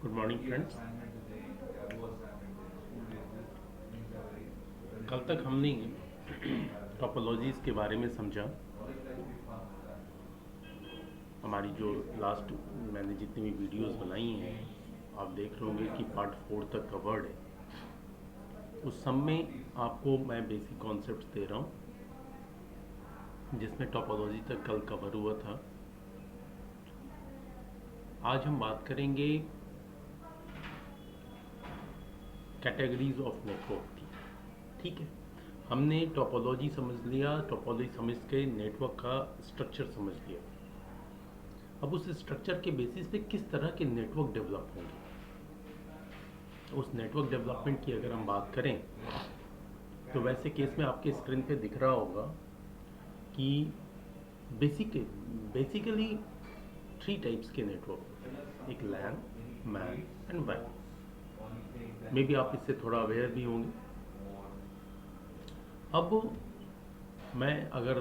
Good morning friends. कल तक हमने टोपोलॉजीज़ के बारे में समझा। हमारी जो लास्ट मैंने जितनी भी वीडियोस बनाई हैं आप देख रहे होंगे कि पार्ट 4 तक कवर्ड है। उस सब में आपको मैं बेसिक कॉन्सेप्ट्स दे रहा हूँ जिसमें टोपोलॉजी तक कल कवर हुआ था। आज हम बात करेंगे कैटेगरीज ऑफ नेटवर्क की। ठीक है, हमने टोपोलॉजी समझ लिया, टोपोलॉजी समझ के नेटवर्क का स्ट्रक्चर समझ लिया। अब उस स्ट्रक्चर के बेसिस पे किस तरह के नेटवर्क डेवलप होंगे, उस नेटवर्क डेवलपमेंट की अगर हम बात करें तो वैसे केस में आपके स्क्रीन पे दिख रहा होगा कि बेसिकली 3 टाइप्स के नेटवर्क, एक लैन, मैन एंड वैन। मे बी आप इससे थोड़ा अवेयर भी होंगे। अब मैं अगर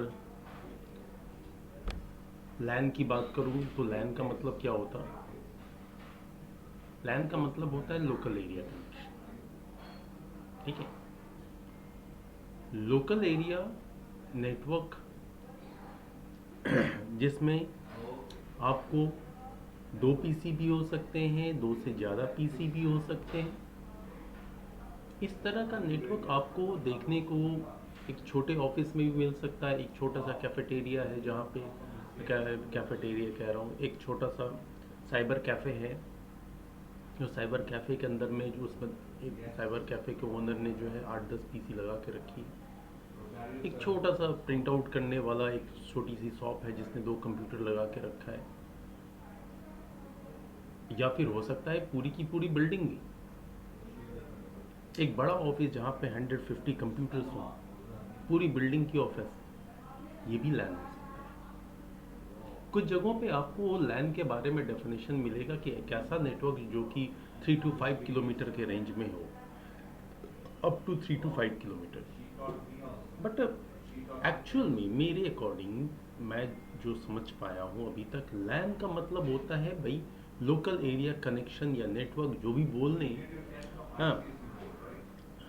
लैन की बात करूं तो लैन का मतलब क्या होता है? लैन का मतलब होता है लोकल एरिया कनेक्शन। ठीक है, लोकल एरिया नेटवर्क जिसमें आपको 2 पीसी भी हो सकते हैं, 2 से ज़्यादा पीसी भी हो सकते हैं। इस तरह का नेटवर्क आपको देखने को एक छोटे ऑफिस में भी मिल सकता है। एक छोटा सा कैफेटेरिया है जहाँ पे कैफेटेरिया कह रहा हूँ, एक छोटा सा साइबर कैफ़े है। जो साइबर कैफ़े के अंदर में जो उसमें एक साइबर कैफ़े के ओनर ने जो है 8-10 पीसी लगा के रखी है। एक छोटा सा प्रिंट आउट करने वाला एक छोटी सी शॉप है जिसने 2 कंप्यूटर लगा के रखा है। या फिर हो सकता है पूरी की पूरी बिल्डिंग भी, एक बड़ा ऑफिस जहाँ पे 150 कंप्यूटर्स हों, पूरी बिल्डिंग की ऑफिस, ये भी लैन हो सकता है। कुछ जगहों पे आपको लैन के बारे में डेफिनेशन मिलेगा कि एक ऐसा नेटवर्क जो कि 3 to 5 किलोमीटर के रेंज में हो, अप टू 3 to 5 किलोमीटर। बट एक्चुअल में मेरे अकॉर्डिंग मैं जो समझ पाया हूँ अभी तक, लैन का मतलब होता है भाई लोकल एरिया कनेक्शन या नेटवर्क जो भी बोल लें।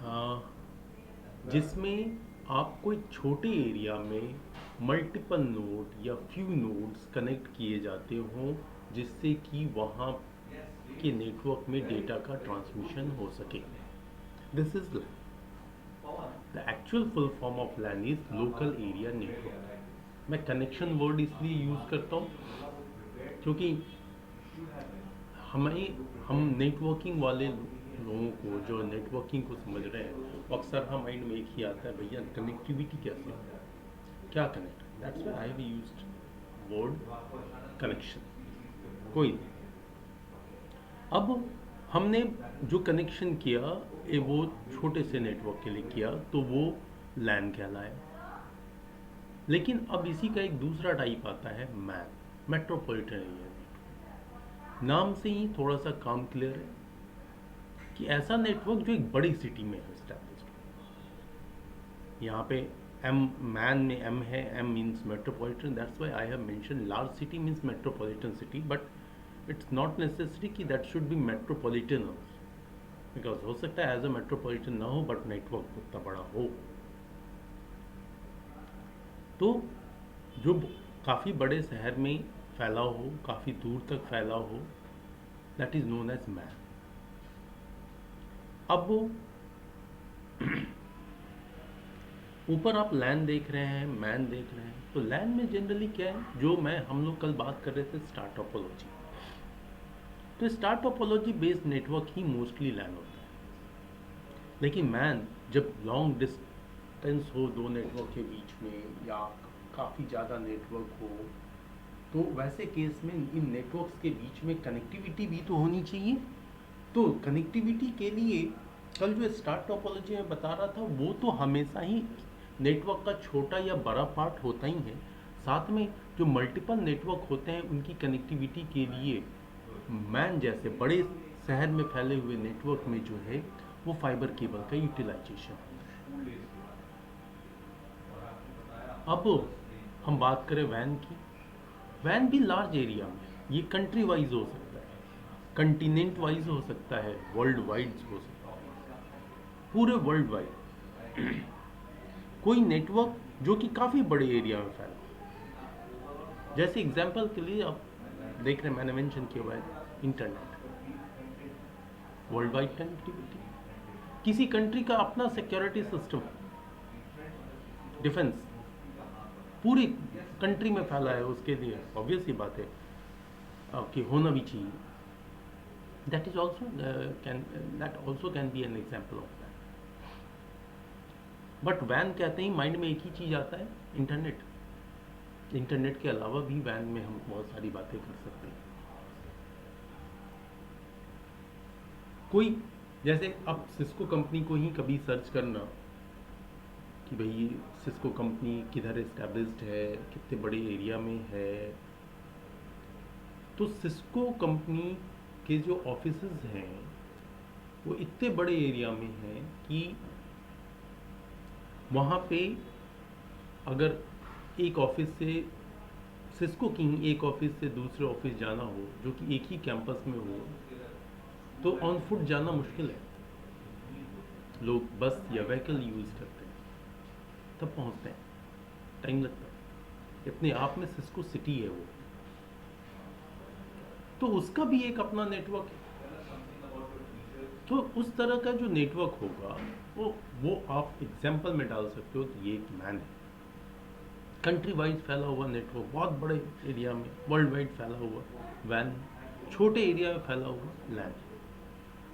हाँ, जिसमें आपको एक छोटे एरिया में मल्टीपल नोड या फ्यू नोड्स कनेक्ट किए जाते हों जिससे कि वहाँ के नेटवर्क में डेटा का ट्रांसमिशन हो सके। This is the actual full form of LAN is local area network. मैं कनेक्शन वर्ड इसलिए यूज़ करता हूँ क्योंकि हम नेटवर्किंग वाले लोगों को जो नेटवर्किंग को समझ रहे हैं अक्सर हम माइंड में एक ही आता है, भैया कनेक्टिविटी कैसे हो, क्या connect. That's why I have used word connection. कोई नहीं। अब हमने जो कनेक्शन किया वो छोटे से नेटवर्क के लिए किया तो वो लैन कहलाया। लेकिन अब इसी का एक दूसरा टाइप आता है मैन, मेट्रोपॉलिटन एरिया। नाम से ही थोड़ा सा काम क्लियर है कि ऐसा नेटवर्क जो एक बड़ी सिटी में है एस्टैब्लिश्ड। यहाँ पे एम, मैन में एम है, M means metropolitan, that's why I have mention large city means metropolitan city, but it's not necessary कि that should be metropolitan because हो सकता है एज अ मेट्रोपॉलिटन ना हो बट नेटवर्क उतना बड़ा हो। तो जो काफ़ी बड़े शहर में फैला हो, काफ़ी दूर तक फैला हो, that is known as MAN. अब वो ऊपर आप लैन देख रहे हैं, मैन देख रहे हैं, तो लैन में जनरली क्या है, जो हम लोग कल बात कर रहे थे स्टार टोपोलॉजी, तो स्टार टोपोलॉजी बेस्ड नेटवर्क ही मोस्टली लैन होता है। लेकिन मैन जब लॉन्ग डिस्टेंस हो दो नेटवर्क के बीच में या काफ़ी ज़्यादा नेटवर्क हो, तो वैसे केस में इन नेटवर्क्स के बीच में कनेक्टिविटी भी तो होनी चाहिए। तो कनेक्टिविटी के लिए कल जो स्टार टोपोलॉजी में बता रहा था वो तो हमेशा ही नेटवर्क का छोटा या बड़ा पार्ट होता ही है। साथ में जो मल्टीपल नेटवर्क होते हैं उनकी कनेक्टिविटी के लिए मैन जैसे बड़े शहर में फैले हुए नेटवर्क में जो है वो फाइबर केबल का यूटिलाइजेशन है। अब हम बात करें वैन की। वैन भी लार्ज एरिया में, ये कंट्री वाइज हो सकता है। कंटिनेंट वाइज हो सकता है, वर्ल्ड वाइड हो सकता है, पूरे वर्ल्ड वाइड। कोई नेटवर्क जो कि काफ़ी बड़े एरिया में फैला, जैसे एग्जांपल के लिए आप देख रहे हैं, मैंने मेंशन किया हुआ है इंटरनेट, वर्ल्ड वाइड कनेक्टिविटी, किसी कंट्री का अपना सिक्योरिटी सिस्टम, डिफेंस पूरी कंट्री में फैला है, उसके लिए ऑब्वियस ही बात है कि होना भी चाहिए। That is also that also can be an example of that. But when कहते ही माइंड में एक ही चीज़ आता है, इंटरनेट। इंटरनेट के अलावा भी वैन में हम बहुत सारी बातें कर सकते हैं। कोई जैसे अब सिस्को कंपनी को ही कभी सर्च करना कि भाई सिस्को कंपनी किधर इस्टेब्लिश्ड है, कितने बड़े एरिया में है, तो सिस्को कंपनी के जो ऑफिसेज हैं वो इतने बड़े एरिया में हैं कि वहाँ पे अगर एक ऑफिस से, सिस्को की एक ऑफिस से दूसरे ऑफिस जाना हो जो कि एक ही कैंपस में हो, तो ऑन फुट जाना मुश्किल है। लोग बस या व्हीकल यूज़ करते हैं, तब पहुँचते हैं, टाइम लगता है। अपने आप में सिस्को सिटी है वो, तो उसका भी एक अपना नेटवर्क है। तो उस तरह का जो नेटवर्क होगा वो आप एग्जाम्पल में डाल सकते हो कि ये एक मैन है। कंट्री वाइज फैला हुआ नेटवर्क, बहुत बड़े एरिया में वर्ल्ड वाइड फैला हुआ वैन, छोटे एरिया में फैला हुआ लैंड।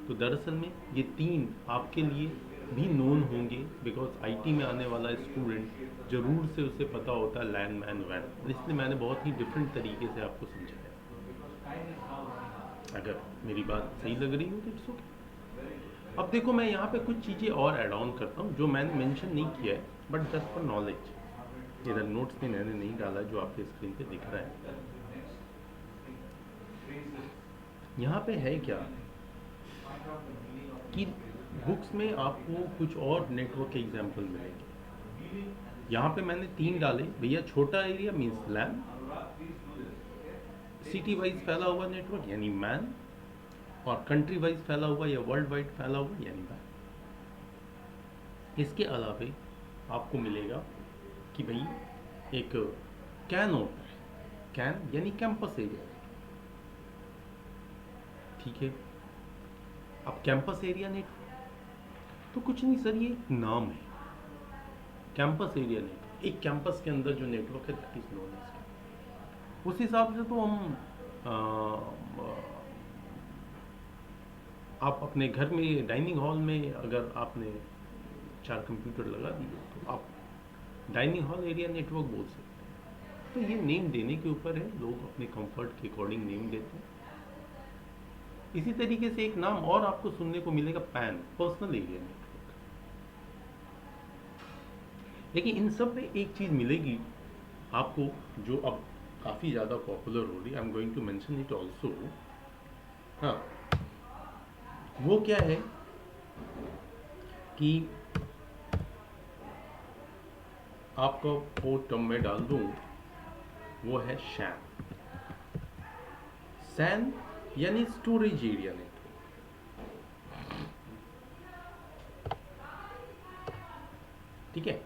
तो दरअसल में ये तीन आपके लिए भी नोन होंगे, बिकॉज आईटी में आने वाला स्टूडेंट जरूर से उसे पता होता है लैंड, मैन, वैन। इसलिए मैंने बहुत ही डिफरेंट तरीके से आपको समझाया। अगर मेरी बात सही लग रही हो तो इट्स ओके। अब देखो, मैं यहाँ पे कुछ चीज़ें और ऐड ऑन करता हूँ जो मैंने मेंशन नहीं किया है, बट जस्ट फॉर नॉलेज। इधर नोट्स में मैंने नहीं डाला जो आपके स्क्रीन पे दिख रहा है। यहाँ पे है क्या कि बुक्स में आपको कुछ और नेटवर्क के एग्जाम्पल मिलेंगे। यहाँ पे मैंने 3 डाले भैया। छोटा एरिया मीन्स लैन, सिटी वाइज फैला हुआ नेटवर्क यानी मैन, और कंट्री वाइज फैला हुआ या वर्ल्ड वाइड फैला हुआ यानी मैन। इसके अलावा आपको मिलेगा कि भाई एक कैन होता है, कैन यानी कैंपस एरिया, ठीक है। अब कैंपस एरिया नेटवर्क तो कुछ नहीं सर, ये एक नाम है, कैंपस एरिया नेटवर्क। एक कैंपस के अंदर जो नेटवर्क है दैट इज नोन एज। उस हिसाब से तो हम आप अपने घर में डाइनिंग हॉल में अगर आपने 4 कंप्यूटर लगा दिए तो आप डाइनिंग हॉल एरिया नेटवर्क बोल सकते हैं। तो ये नेम देने के ऊपर है, लोग अपने कंफर्ट के अकॉर्डिंग नेम देते हैं। इसी तरीके से एक नाम और आपको सुनने को मिलेगा, पैन, पर्सनल एरिया नेटवर्क। लेकिन इन सब में एक चीज़ मिलेगी आपको जो अब काफ़ी ज़्यादा पॉपुलर हो रही है, I am going to mention it also. हाँ, वो क्या है कि आपको वो टर्म में डाल दूं, वो है शैन। सैन यानी स्टोरेज एरिया नेटवर्क, ठीक है,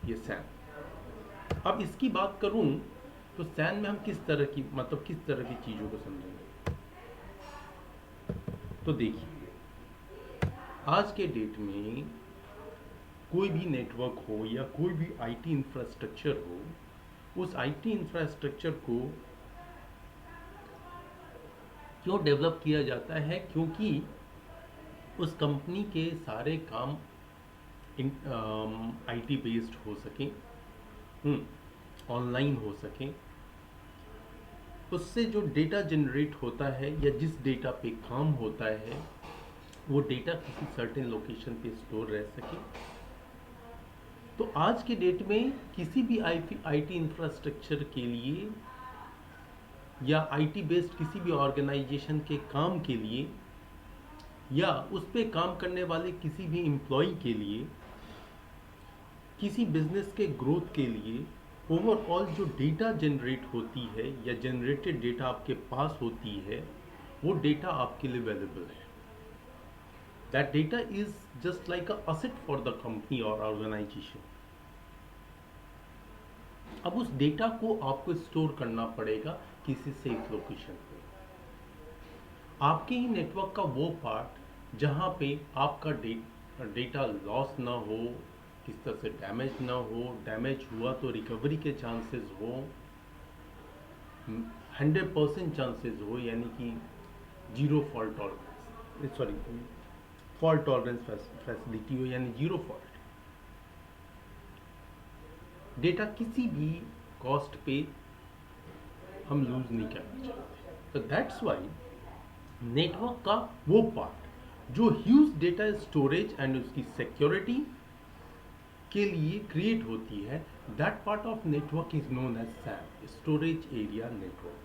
ये सैन। अब इसकी बात करूं तो सैन में हम किस तरह की, मतलब किस तरह की चीज़ों को समझेंगे। तो देखिए, आज के डेट में कोई भी नेटवर्क हो या कोई भी आईटी इंफ्रास्ट्रक्चर हो, उस आईटी इंफ्रास्ट्रक्चर को क्यों डेवलप किया जाता है? क्योंकि उस कंपनी के सारे काम आईटी बेस्ड हो सकें, ऑनलाइन हो सकें। उससे जो डेटा जनरेट होता है या जिस डेटा पे काम होता है, वो डेटा किसी सर्टेन लोकेशन पे स्टोर रह सके। तो आज के डेट में किसी भी आईटी इंफ्रास्ट्रक्चर के लिए या आईटी बेस्ड किसी भी ऑर्गेनाइजेशन के काम के लिए या उस पे काम करने वाले किसी भी एम्प्लॉय के लिए, किसी बिजनेस के ग्रोथ के लिए, ओवरऑल जो डेटा जनरेट होती है या जनरेटेड डेटा आपके पास होती है, वो डेटा आपके लिए वैल्यूबल है. That data is just like a asset for the company और ऑर्गेनाइजेशन. अब उस डेटा को आपको स्टोर करना पड़ेगा किसी सेफ लोकेशन पे. आपके ही नेटवर्क का वो पार्ट जहाँ पे आपका डेटा लॉस ना हो, किस तरह से डैमेज ना हो, डैमेज हुआ तो रिकवरी के चांसेस हो, 100% चांसेस हो, यानी कि zero fault tolerance, sorry, fault tolerance facility हो, यानी जीरो फॉल्ट. डेटा किसी भी कॉस्ट पे हम लूज नहीं करना चाहते. तो दैट्स वाई नेटवर्क का वो पार्ट जो ह्यूज डेटा स्टोरेज एंड उसकी सिक्योरिटी के लिए क्रिएट होती है, that part of network is known as SAN, storage area network.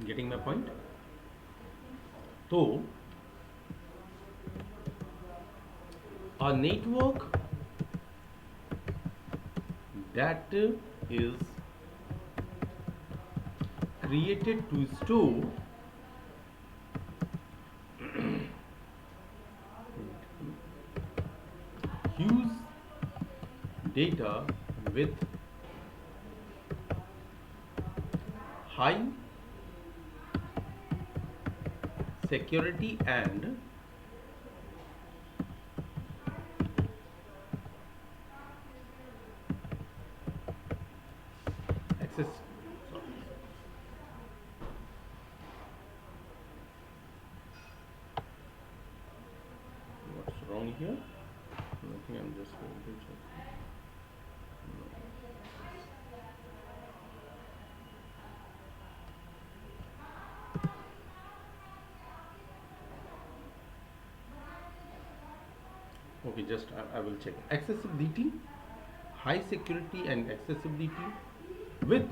Getting my point? तो a network that is created to store huge data with high security and access. What's wrong here? Nothing. I'm just going to check. Okay, just I will check. Accessibility, high security and accessibility with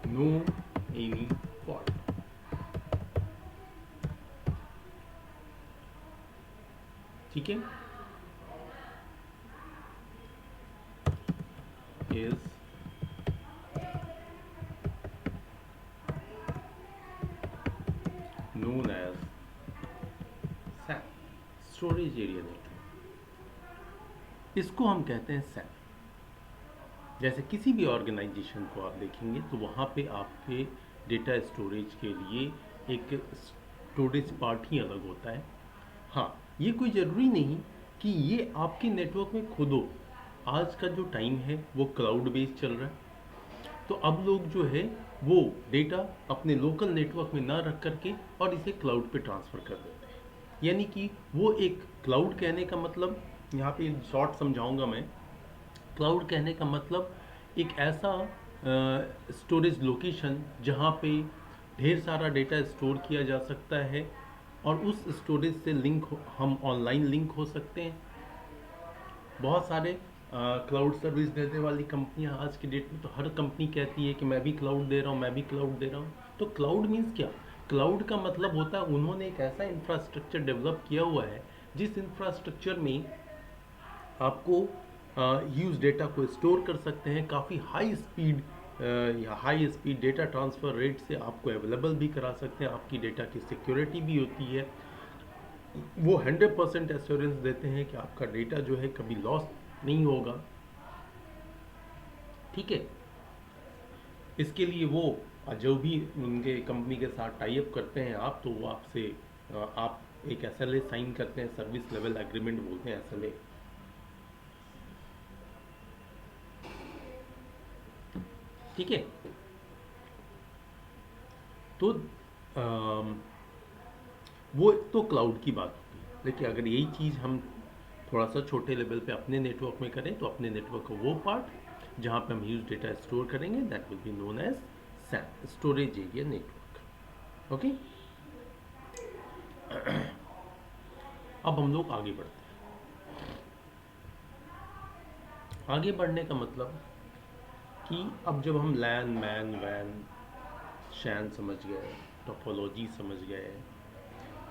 no any fault. ठीक है, is known as SAN, storage area network. इसको हम कहते हैं SAN. जैसे किसी भी organisation को आप देखेंगे तो वहाँ पे आपके डेटा स्टोरेज के लिए एक स्टोरेज पार्ट ही अलग होता है. हाँ, ये कोई ज़रूरी नहीं कि ये आपके नेटवर्क में खुद हो. आज का जो टाइम है वो क्लाउड बेस्ड चल रहा है, तो अब लोग जो है वो डेटा अपने लोकल नेटवर्क में ना रख करके और इसे क्लाउड पे ट्रांसफ़र कर देते हैं. यानी कि वो एक क्लाउड कहने का मतलब, यहाँ पे शॉर्ट समझाऊंगा मैं. क्लाउड कहने का मतलब एक ऐसा स्टोरेज लोकेशन जहाँ पे ढेर सारा डेटा स्टोर किया जा सकता है और उस स्टोरेज से हम ऑनलाइन लिंक हो सकते हैं. बहुत सारे क्लाउड सर्विस देने वाली कंपनियां आज की डेट में, तो हर कंपनी कहती है कि मैं भी क्लाउड दे रहा हूँ, मैं भी क्लाउड दे रहा हूँ. तो क्लाउड मीन्स क्या? क्लाउड का मतलब होता है उन्होंने एक ऐसा इंफ्रास्ट्रक्चर डेवलप किया हुआ है जिस इंफ्रास्ट्रक्चर में आपको ह्यूज डेटा को स्टोर कर सकते हैं, काफ़ी हाई स्पीड या high speed data transfer rate से आपको अवेलेबल भी करा सकते हैं. आपकी डेटा की सिक्योरिटी भी होती है. वो 100% एश्योरेंस देते हैं कि आपका डेटा जो है कभी लॉस नहीं होगा. ठीक है, इसके लिए वो जो भी उनके कंपनी के साथ टाई अप करते हैं आप, तो वो आपसे आप एक SLA साइन करते हैं, सर्विस लेवल एग्रीमेंट बोलते हैं SLA. ठीक है, तो वो तो क्लाउड की बात होगी. लेकिन अगर यही चीज़ हम थोड़ा सा छोटे लेवल पे अपने नेटवर्क में करें, तो अपने नेटवर्क का वो पार्ट जहाँ पे हम ह्यूज डेटा स्टोर करेंगे, that will be known as SAN, storage area network. Okay, अब हम लोग आगे बढ़ते हैं. आगे बढ़ने का मतलब कि अब जब हम लैन, मैन, वैन, शैन समझ गए, टोपोलॉजी समझ गए,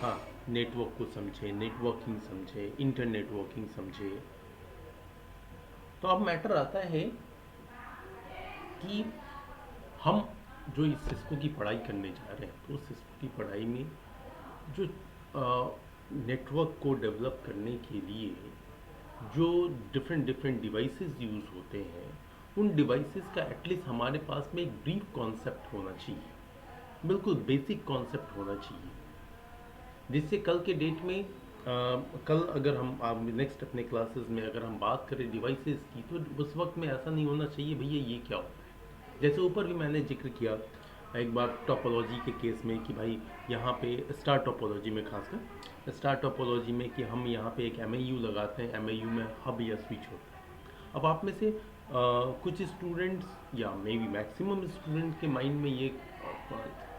हाँ, नेटवर्क को समझे, नेटवर्किंग समझे, इंटरनेटवर्किंग समझे, तो अब मैटर आता है कि हम जो इस सिस्को की पढ़ाई करने जा रहे हैं, तो सिस्को की पढ़ाई में जो नेटवर्क को डेवलप करने के लिए जो डिफरेंट डिफरेंट डिवाइसेस यूज़ होते हैं, उन डिवाइसेस का एटलीस्ट हमारे पास में एक ब्रीफ कॉन्सेप्ट होना चाहिए, बिल्कुल बेसिक कॉन्सेप्ट होना चाहिए, जिससे कल के डेट में कल अगर हम नेक्स्ट अपने क्लासेस में अगर हम बात करें डिवाइसेस की, तो उस वक्त में ऐसा नहीं होना चाहिए भैया ये क्या होता है। जैसे ऊपर भी मैंने जिक्र किया एक बार टोपोलॉजी के केस में कि भाई यहाँ पे स्टार टोपोलॉजी में, खासकर स्टार टोपोलॉजी में, कि हम यहाँ पे एक एमएयू लगाते हैं, एमएयू में हब या स्विच होता है। अब आप में से कुछ स्टूडेंट्स या मे बी मैक्सिमम स्टूडेंट के माइंड में ये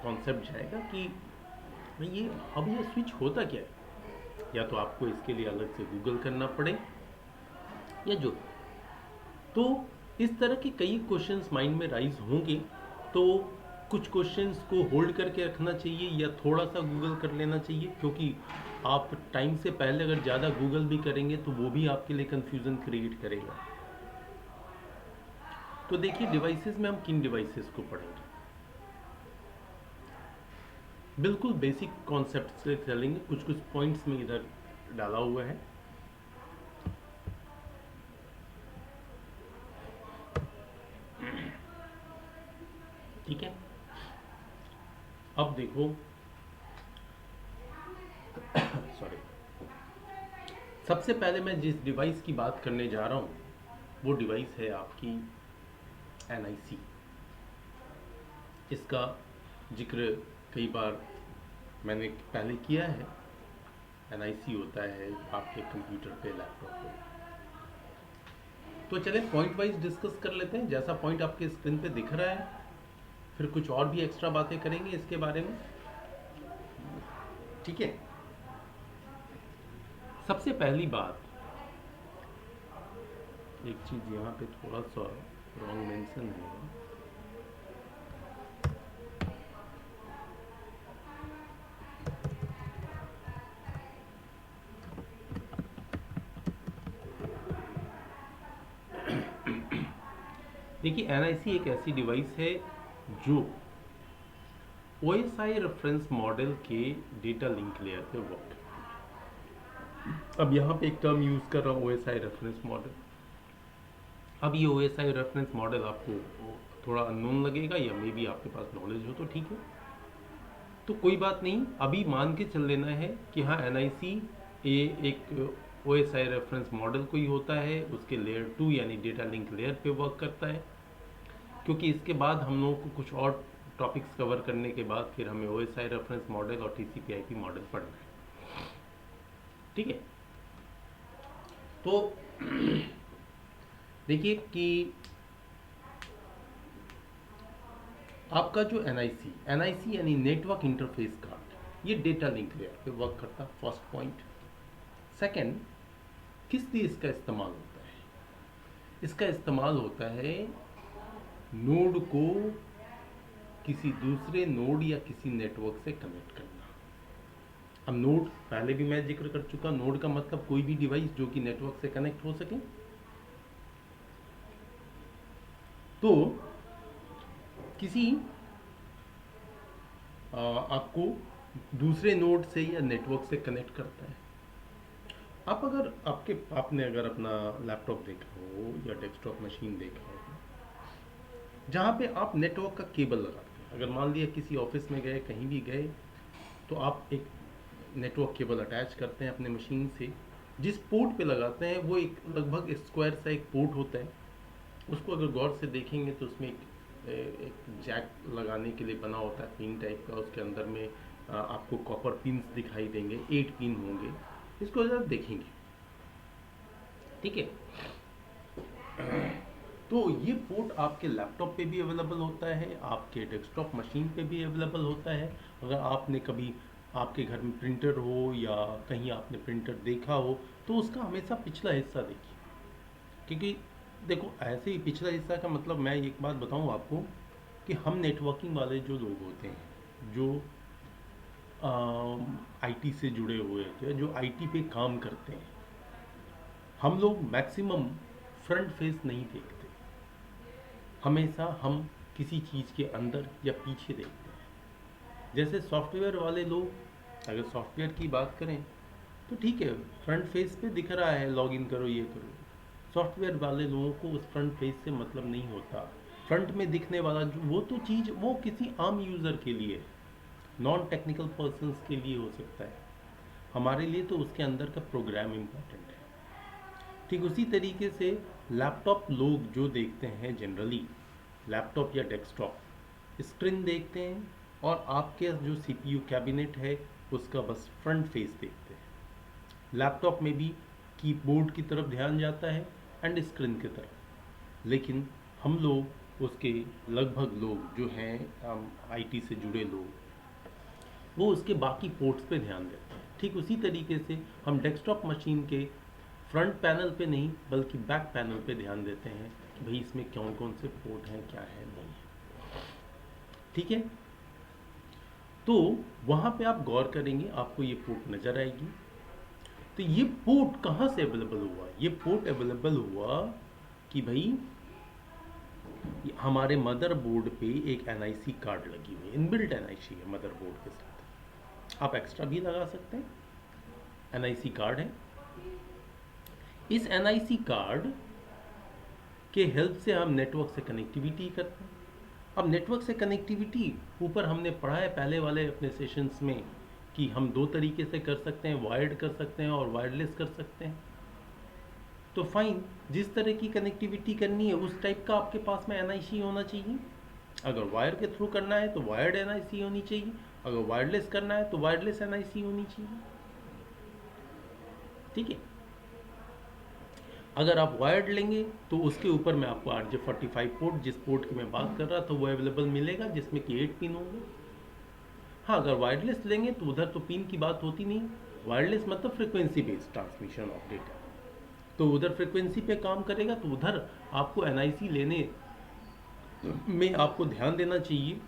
कॉन्सेप्ट जाएगा कि भाई ये हब या स्विच होता क्या है, या तो आपको इसके लिए अलग से गूगल करना पड़े या जो, तो इस तरह के कई क्वेश्चंस माइंड में राइज होंगे। तो कुछ क्वेश्चंस को होल्ड करके रखना चाहिए या थोड़ा सा गूगल कर लेना चाहिए, क्योंकि आप टाइम से पहले अगर ज़्यादा गूगल भी करेंगे तो वो भी आपके लिए कंफ्यूजन क्रिएट करेगा। तो देखिए डिवाइसेस में हम किन डिवाइसेस को पढ़ेंगे, बिल्कुल बेसिक कॉन्सेप्ट से चलेंगे। कुछ कुछ पॉइंट्स में इधर डाला हुआ है। ठीक है, अब देखो सॉरी, सबसे पहले मैं जिस डिवाइस की बात करने जा रहा हूँ वो डिवाइस है आपकी NIC। इसका जिक्र कई बार मैंने पहले किया है। NIC होता है आपके कंप्यूटर पे, लैपटॉप पे। तो चले पॉइंट वाइज डिस्कस कर लेते हैं, जैसा पॉइंट आपके स्क्रीन पे दिख रहा है, फिर कुछ और भी एक्स्ट्रा बातें करेंगे इसके बारे में। ठीक है, सबसे पहली बात, एक चीज यहाँ पे थोड़ा सा रॉन्ग मेंशन है। देखिए NIC एक ऐसी डिवाइस है जो OSI रेफरेंस मॉडल के डेटा लिंक लेयर पे वर्क। अब यहाँ पे एक टर्म यूज कर रहा हूँ OSI रेफरेंस मॉडल। अब ये OSI रेफरेंस मॉडल आपको थोड़ा अननोन लगेगा या मे बी आपके पास नॉलेज हो तो ठीक है, तो कोई बात नहीं। अभी मान के चल लेना है कि हाँ NIC ये एक OSI रेफरेंस मॉडल कोई होता है, उसके लेयर 2 यानी डेटा लिंक लेयर पे वर्क करता है, क्योंकि इसके बाद हम लोगों को कुछ और टॉपिक्स कवर करने के बाद फिर हमें OSI रेफरेंस मॉडल और TCP/IP मॉडल पढ़ना है। ठीक है, तो देखिए कि आपका जो NIC यानी नेटवर्क इंटरफेस कार्ड, ये डेटा लिंक लेयर पे वर्क करता है, फर्स्ट पॉइंट। सेकंड, किस लिए इसका इस्तेमाल होता है? इसका इस्तेमाल होता है नोड को किसी दूसरे नोड या किसी नेटवर्क से कनेक्ट करना। अब नोड पहले भी मैं जिक्र कर चुका, नोड का मतलब कोई भी डिवाइस जो कि नेटवर्क से कनेक्ट हो सके। तो किसी आपको दूसरे नोड से या नेटवर्क से कनेक्ट करता है। आपने अगर अपना लैपटॉप देखा हो या डेस्कटॉप मशीन देखा हो, जहाँ पे आप नेटवर्क का केबल लगाते हैं, अगर मान लिया किसी ऑफिस में गए, कहीं भी गए, तो आप एक नेटवर्क केबल अटैच करते हैं अपने मशीन से। जिस पोर्ट पे लगाते हैं वो एक लगभग स्क्वायर सा एक पोर्ट होता है। उसको अगर गौर से देखेंगे तो उसमें एक जैक लगाने के लिए बना होता है, पिन टाइप का। उसके अंदर में आपको कॉपर पिन्स दिखाई देंगे, 8 पिन होंगे। इसको जरा देखेंगे, ठीक है। तो ये पोर्ट आपके लैपटॉप पे भी अवेलेबल होता है, आपके डेस्कटॉप मशीन पे भी अवेलेबल होता है। अगर आपने कभी आपके घर में प्रिंटर हो या कहीं आपने प्रिंटर देखा हो तो उसका हमेशा पिछला हिस्सा देखिए, क्योंकि देखो ऐसे ही पिछला हिस्सा का मतलब, मैं एक बात बताऊं आपको कि हम नेटवर्किंग वाले जो लोग होते हैं, जो आईटी से जुड़े हुए थे, जो आईटी पे काम करते हैं, हम लोग मैक्सिमम फ्रंट फेस नहीं देखते। हमेशा हम किसी चीज़ के अंदर या पीछे देखते हैं। जैसे सॉफ्टवेयर वाले लोग, अगर सॉफ्टवेयर की बात करें तो ठीक है, फ्रंट फेस पे दिख रहा है लॉगिन करो ये करो। सॉफ्टवेयर वाले लोगों को उस फ्रंट फेस से मतलब नहीं होता। फ्रंट में दिखने वाला जो वो तो चीज़ वो किसी आम यूज़र के लिए, नॉन टेक्निकल पर्सन्स के लिए हो सकता है। हमारे लिए तो उसके अंदर का प्रोग्राम इम्पोर्टेंट है। ठीक उसी तरीके से लैपटॉप लोग जो देखते हैं जनरली, लैपटॉप या डेस्कटॉप स्क्रीन देखते हैं और आपके जो सीपीयू कैबिनेट है उसका बस फ्रंट फेस देखते हैं। लैपटॉप में भी कीबोर्ड की तरफ ध्यान जाता है एंड स्क्रीन की तरफ, लेकिन हम लोग उसके लगभग लोग जो हैं आईटी से जुड़े लोग वो उसके बाकी पोर्ट्स पे ध्यान देते हैं। ठीक उसी तरीके से हम डेस्कटॉप मशीन के फ्रंट पैनल पे नहीं बल्कि बैक पैनल पे ध्यान देते हैं कि भाई इसमें कौन कौन से पोर्ट हैं, क्या है नहीं है। ठीक है, तो वहाँ पे आप गौर करेंगे आपको ये पोर्ट नज़र आएगी। तो ये पोर्ट कहाँ से अवेलेबल हुआ? ये पोर्ट अवेलेबल हुआ कि भाई हमारे मदरबोर्ड पे एक एनआईसी कार्ड लगी हुई है, इनबिल्ट एनआईसी है मदरबोर्ड के साथ। आप एक्स्ट्रा भी लगा सकते हैं, एनआईसी कार्ड है। इस एनआईसी कार्ड के हेल्प से हम नेटवर्क से कनेक्टिविटी करते हैं। अब नेटवर्क से कनेक्टिविटी ऊपर हमने पढ़ा है पहले वाले अपने सेशंस में कि हम दो तरीके से कर सकते हैं, वायर्ड कर सकते हैं और वायरलेस कर सकते हैं। तो फाइन, जिस तरह की कनेक्टिविटी करनी है उस टाइप का आपके पास में एनआईसी होना चाहिए। अगर वायर के थ्रू करना है तो वायर्ड एनआईसी होनी चाहिए, अगर वायरलेस करना है तो वायरलेस एनआईसी होनी चाहिए। ठीक है, अगर आप वायर्ड लेंगे तो उसके ऊपर में आपको RJ45 पोर्ट, जिस पोर्ट की मैं बात कर रहा था, वो अवेलेबल मिलेगा जिसमें कि 8 पिन होंगे। हाँ, अगर वायरलेस लेंगे तो उधर तो पिन की बात होती नहीं। वायरलेस मतलब frequency based transmission of data, तो उधर फ्रिक्वेंसी पे काम करेगा। तो उधर आपको एनआईसी लेने में आपको ध्यान देना चाहिए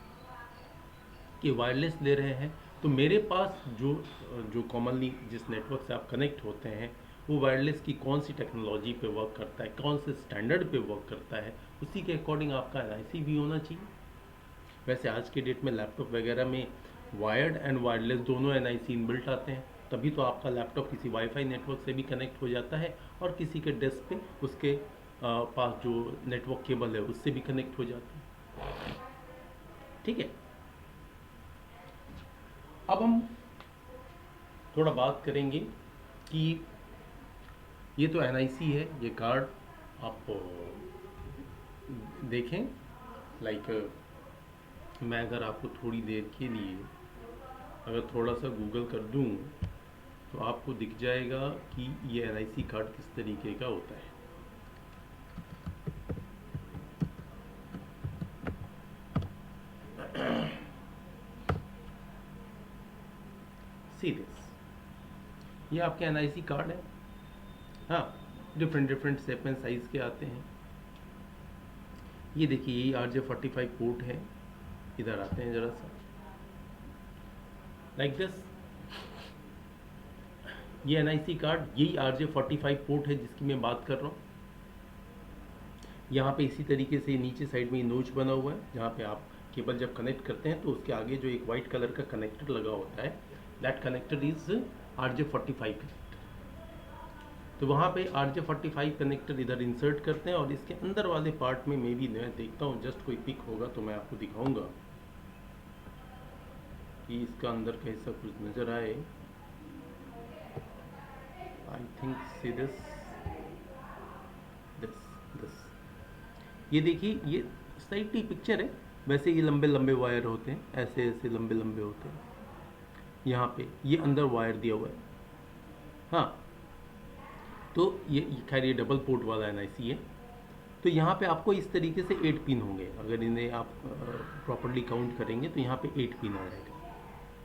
कि वायरलेस ले रहे हैं तो मेरे पास जो कॉमनली जिस नेटवर्क से आप कनेक्ट होते हैं वो वायरलेस की कौन सी टेक्नोलॉजी पे वर्क करता है, कौन से स्टैंडर्ड पे वर्क करता है, उसी के अकॉर्डिंग आपका एनआईसी भी होना चाहिए। वैसे आज के डेट में लैपटॉप वगैरह में वायर्ड एंड वायरलेस दोनों एनआईसी इनबिल्ट आते हैं, तभी तो आपका लैपटॉप किसी वाईफाई नेटवर्क से भी कनेक्ट हो जाता है और किसी के डेस्क पे उसके पास जो नेटवर्क केबल है उससे भी कनेक्ट हो जाता है। ठीक है, अब हम थोड़ा बात करेंगे कि ये तो एनआईसी है, ये कार्ड आप देखें। लाइक मैं अगर आपको थोड़ी देर के लिए अगर थोड़ा सा गूगल कर दूं तो आपको दिख जाएगा कि ये एनआईसी कार्ड किस तरीके का होता है। सी दिस, ये आपके एनआईसी कार्ड है। हाँ, डिफरेंट शेप एंड साइज के आते हैं। ये देखिए, यही RJ45 पोर्ट है। इधर आते हैं जरा सा, लाइक दिस। ये एनआईसी कार्ड, यही RJ45 पोर्ट है जिसकी मैं बात कर रहा हूँ। यहाँ पे इसी तरीके से नीचे साइड में नोच बना हुआ है, जहाँ पे आप केबल जब कनेक्ट करते हैं तो उसके आगे जो एक वाइट कलर का कनेक्टर लगा होता है, that connector is RJ45 connector. तो वहाँ पे RJ45 कनेक्टर इधर इंसर्ट करते हैं और इसके अंदर वाले पार्ट में मैं देखता हूँ, जस्ट कोई पिक होगा तो मैं आपको दिखाऊंगा कि इसका अंदर का हिस्सा कुछ नज़र आए। आई थिंक सी दिस, ये देखिए, ये स्लाइटली पिक्चर है। वैसे ये लंबे लंबे वायर होते हैं, ऐसे ऐसे लंबे लंबे होते हैं। यहाँ पे ये अंदर वायर दिया हुआ है। हाँ, तो ये खैर ये डबल पोर्ट वाला एनआईसी है। तो यहाँ पे आपको इस तरीके से 8 पिन होंगे। अगर इन्हें आप प्रॉपरली काउंट करेंगे तो यहाँ पे 8 पिन आ जाएगा,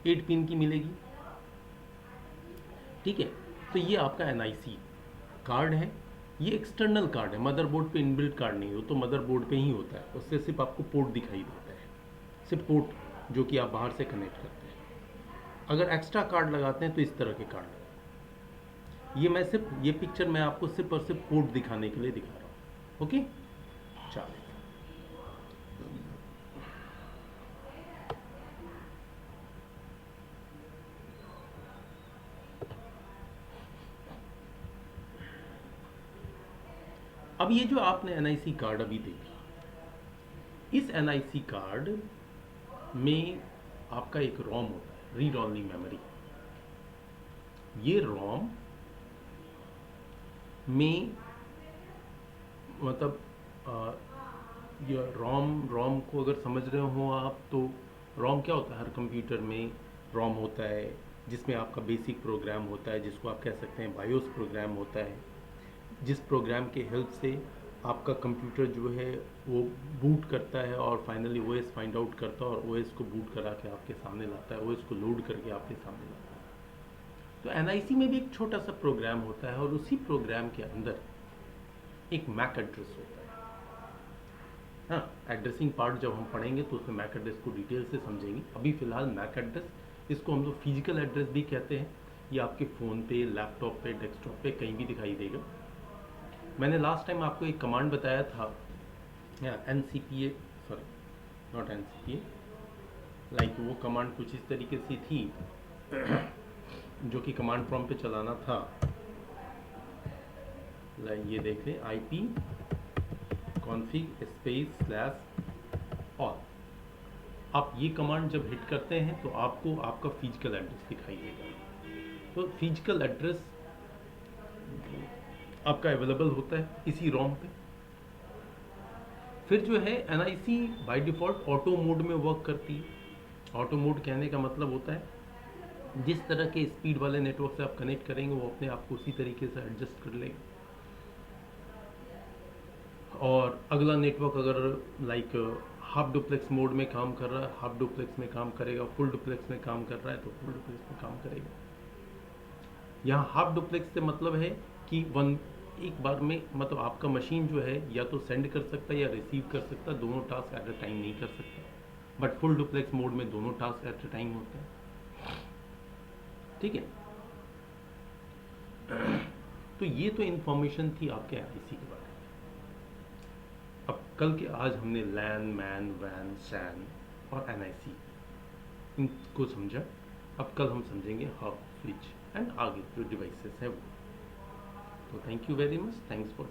8 पिन की मिलेगी। ठीक है, तो ये आपका एनआईसी कार्ड है। ये एक्सटर्नल कार्ड है, मदरबोर्ड पे इनबिल्ट कार्ड नहीं हो, तो मदरबोर्ड पे ही होता है, उससे सिर्फ आपको पोर्ट दिखाई देता है, सिर्फ पोर्ट जो कि आप बाहर से कनेक्ट करते हैं। अगर एक्स्ट्रा कार्ड लगाते हैं तो इस तरह के कार्ड लगाते हैं। ये मैं सिर्फ ये पिक्चर मैं आपको सिर्फ और सिर्फ पोर्ट दिखाने के लिए दिखा रहा हूँ। ओके, चलिए अब ये जो आपने एनआईसी कार्ड अभी देखा, इस एनआईसी कार्ड में आपका एक रोम होता है, रीड ओनली मेमोरी। ये रोम में मतलब ये रोम को अगर समझ रहे हो आप, तो रोम क्या होता है? हर कंप्यूटर में रोम होता है जिसमें आपका बेसिक प्रोग्राम होता है, जिसको आप कह सकते हैं बायोस प्रोग्राम होता है, जिस प्रोग्राम के हेल्प से आपका कंप्यूटर जो है वो बूट करता है और फाइनली ओएस फाइंड आउट करता है और ओएस को बूट करा के आपके सामने लाता है, ओएस को लोड करके आपके सामने लाता है। तो एनआईसी में भी एक छोटा सा प्रोग्राम होता है और उसी प्रोग्राम के अंदर एक मैक एड्रेस होता है। हाँ, एड्रेसिंग पार्ट जब हम पढ़ेंगे तो उसमें मैक एड्रेस को डिटेल से समझेंगे। अभी फ़िलहाल मैक एड्रेस, इसको हम लोग फिजिकल एड्रेस भी कहते हैं। ये आपके फ़ोन पे, लैपटॉप पे, डेस्कटॉप पे कहीं भी दिखाई देगा। मैंने लास्ट टाइम आपको एक कमांड बताया था, NCPA, sorry not NCPA, like वो कमांड कुछ इस तरीके से थी जो कि कमांड प्रॉम्प्ट पे चलाना था। लाइक ये देख लें, IP config स्पेस / ऑल। आप ये कमांड जब हिट करते हैं तो आपको आपका फिजिकल एड्रेस दिखाई देगा। तो फिजिकल एड्रेस आपका अवेलेबल होता है इसी रोम पे। फिर जो है NIC by default auto mode में वर्क करती है। ऑटो मोड कहने का मतलब होता है जिस तरह के स्पीड वाले नेटवर्क से आप कनेक्ट करेंगे वो अपने आप को उसी तरीके से एडजस्ट कर लेगा। और अगला नेटवर्क अगर लाइक हाफ डुप्लेक्स मोड में काम कर रहा है, हाफ डुप्लेक्स में काम करेगा, फुल डुप्लेक्स में काम कर रहा है तो फुल डुप्लेक्स में काम करेगा। यहाँ हाफ डुप्लेक्स से मतलब है कि एक बार में मतलब आपका मशीन जो है या तो सेंड कर सकता है या रिसीव कर सकता है, दोनों टास्क एट अ टाइम नहीं कर सकता। बट फुल डुप्लेक्स मोड में दोनों टास्क एट अ टाइम होते हैं। ठीक है, तो ये तो इन्फॉर्मेशन थी आपके आईसी के बारे में। अब कल के आज हमने लैन, मैन, वैन, सैन और एनआईसी इनको समझा। अब कल हम समझेंगे हब, स्विच एंड आगे जो डिवाइसेस हैं वो। तो thank you very much, thanks for